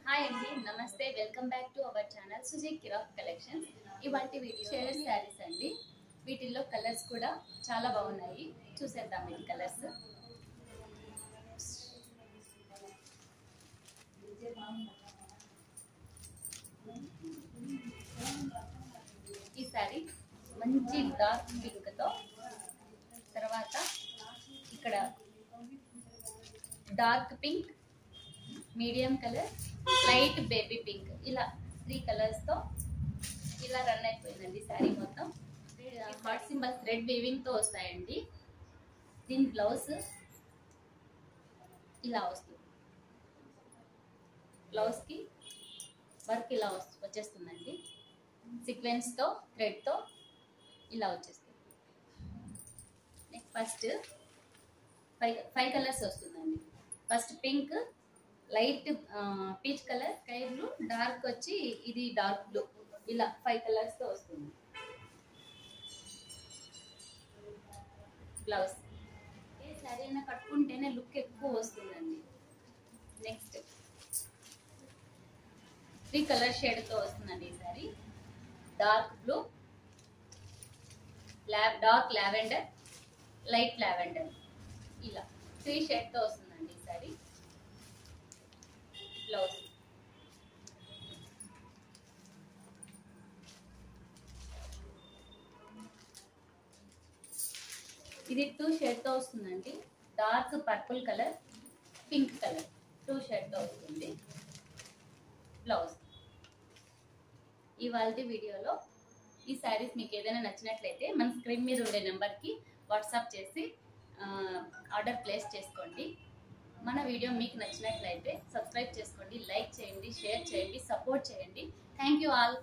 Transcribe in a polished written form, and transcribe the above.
Hi అండి, నమస్తే. Welcome back to our channel Suji Kirak collections. ఇవాల్టి వీడియో షేర్ శారీస్ అండి. వీటిల్లో కలర్స్ కూడా చాలా బాగున్నాయి. చూసేద్దాం ఈ కలర్స్. ఈ శారీ మంచి డార్క్ పింక్ తో, తర్వాత ఇక్కడ dark pink, medium colour, light baby pink, ఇలా 3 కలర్స్ తో ఇలా రన్ అయిపోయిందండి శారీ మొత్తం. హార్ట్ సింబల్స్ థ్రెడ్ వీవింగ్ తో వస్తాయండి. దీని బ్లౌజ్ ఇలా వస్తుంది. బ్లౌజ్ కి వర్క్ ఇలా వచ్చేస్తుందండి. సీక్వెన్స్ తో థ్రెడ్ తో ఇలా వచ్చేస్తుంది. నెక్స్ట్ ఫస్ట్ 5 కలర్స్ వస్తుందండి. First pink, light peach colour, sky blue, dark వచ్చి ఇది డార్క్ బ్లూ, ఇలా 5 కలర్స్ తో వస్తుంది. బ్లౌజ్ ఏ శారీ అయినా కట్టుకుంటేనే లుక్ ఎక్కువ వస్తుందండి. నెక్స్ట్ 3 కలర్ షేడ్ తో వస్తుందండి ఈ sari. Dark blue, dark lavender, light lavender, ఇలా 3 షేడ్ తో వస్తుందండి ఈ శారీ. బ్లౌజ్ ఇది 2 షేడ్ తో వస్తుందండి. Dark purple colour, pink colour, 2 shade తో వస్తుంది. బ్లౌజ్ ఇవాల్టి వీడియోలో ఈ శారీస్ మీకు ఏదైనా నచ్చినట్లయితే మన స్క్రీన్ మీద ఉండే నెంబర్కి వాట్సాప్ చేసి ఆర్డర్ ప్లేస్ చేసుకోండి. మన వీడియో మీకు నచ్చినట్లయితే సబ్స్క్రైబ్ చేసుకోండి, లైక్ చేయండి, షేర్ చేయండి, సపోర్ట్ చేయండి. Thank you all.